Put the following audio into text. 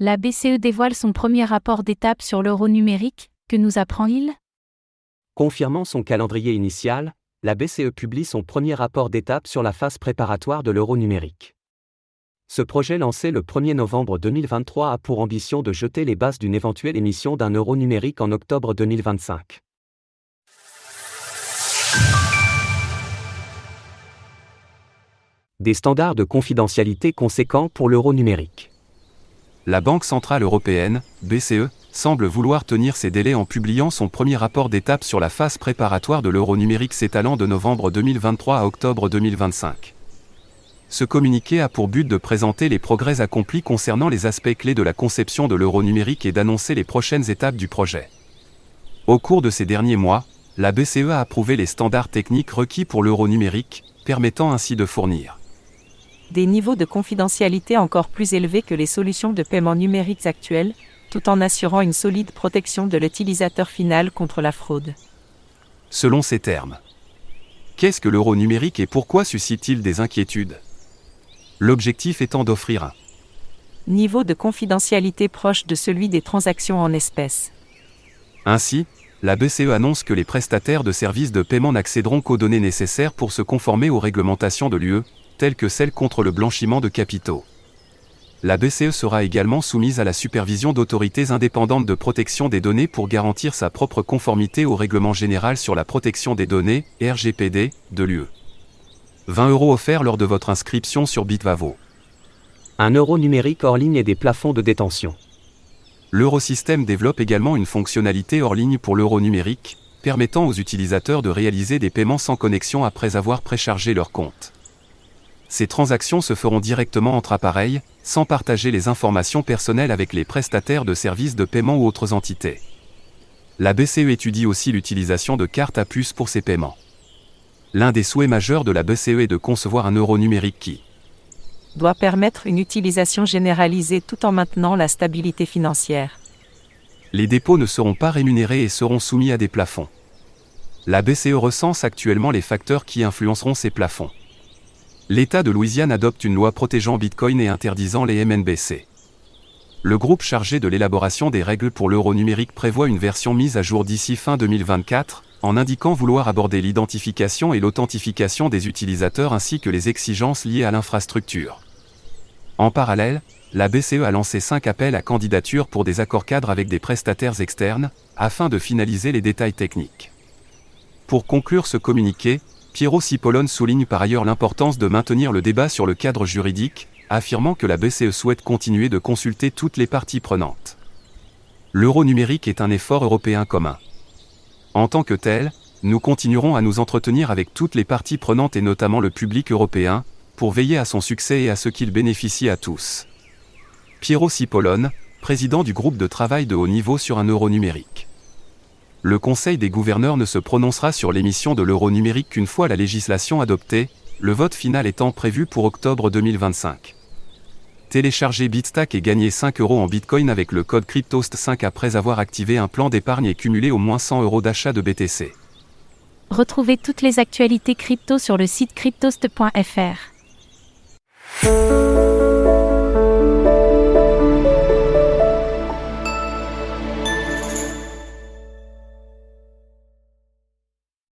La BCE dévoile son premier rapport d'étape sur l'euro numérique, que nous apprend-il ? Confirmant son calendrier initial, la BCE publie son premier rapport d'étape sur la phase préparatoire de l'euro numérique. Ce projet lancé le 1er novembre 2023 a pour ambition de jeter les bases d'une éventuelle émission d'un euro numérique en octobre 2025. Des standards de confidentialité conséquents pour l'euro numérique. La Banque centrale européenne, BCE, semble vouloir tenir ses délais en publiant son premier rapport d'étape sur la phase préparatoire de l'euro numérique s'étalant de novembre 2023 à octobre 2025. Ce communiqué a pour but de présenter les progrès accomplis concernant les aspects clés de la conception de l'euro numérique et d'annoncer les prochaines étapes du projet. Au cours de ces derniers mois, la BCE a approuvé les standards techniques requis pour l'euro numérique, permettant ainsi de fournir des niveaux de confidentialité encore plus élevés que les solutions de paiement numériques actuelles, tout en assurant une solide protection de l'utilisateur final contre la fraude. Selon ces termes, qu'est-ce que l'euro numérique et pourquoi suscite-t-il des inquiétudes ? L'objectif étant d'offrir un niveau de confidentialité proche de celui des transactions en espèces. Ainsi, la BCE annonce que les prestataires de services de paiement n'accéderont qu'aux données nécessaires pour se conformer aux réglementations de l'UE, telles que celles contre le blanchiment de capitaux. La BCE sera également soumise à la supervision d'autorités indépendantes de protection des données pour garantir sa propre conformité au Règlement général sur la protection des données, RGPD, de l'UE. 20 € offerts lors de votre inscription sur Bitvavo. Un euro numérique hors ligne et des plafonds de détention. L'Eurosystème développe également une fonctionnalité hors ligne pour l'euro numérique, permettant aux utilisateurs de réaliser des paiements sans connexion après avoir préchargé leur compte. Ces transactions se feront directement entre appareils, sans partager les informations personnelles avec les prestataires de services de paiement ou autres entités. La BCE étudie aussi l'utilisation de cartes à puce pour ces paiements. L'un des souhaits majeurs de la BCE est de concevoir un euro numérique qui doit permettre une utilisation généralisée tout en maintenant la stabilité financière. Les dépôts ne seront pas rémunérés et seront soumis à des plafonds. La BCE recense actuellement les facteurs qui influenceront ces plafonds. L'État de Louisiane adopte une loi protégeant Bitcoin et interdisant les MNBC. Le groupe chargé de l'élaboration des règles pour l'euro numérique prévoit une version mise à jour d'ici fin 2024, en indiquant vouloir aborder l'identification et l'authentification des utilisateurs ainsi que les exigences liées à l'infrastructure. En parallèle, la BCE a lancé 5 appels à candidature pour des accords cadres avec des prestataires externes, afin de finaliser les détails techniques. Pour conclure ce communiqué, Piero Cipollone souligne par ailleurs l'importance de maintenir le débat sur le cadre juridique, affirmant que la BCE souhaite continuer de consulter toutes les parties prenantes. L'euro numérique est un effort européen commun. En tant que tel, nous continuerons à nous entretenir avec toutes les parties prenantes et notamment le public européen, pour veiller à son succès et à ce qu'il bénéficie à tous. Piero Cipollone, président du groupe de travail de haut niveau sur un euro numérique. Le Conseil des gouverneurs ne se prononcera sur l'émission de l'euro numérique qu'une fois la législation adoptée, le vote final étant prévu pour octobre 2025. Téléchargez Bitstack et gagnez 5 € en Bitcoin avec le code CryptoST5 après avoir activé un plan d'épargne et cumulé au moins 100 € d'achat de BTC. Retrouvez toutes les actualités crypto sur le site cryptost.fr.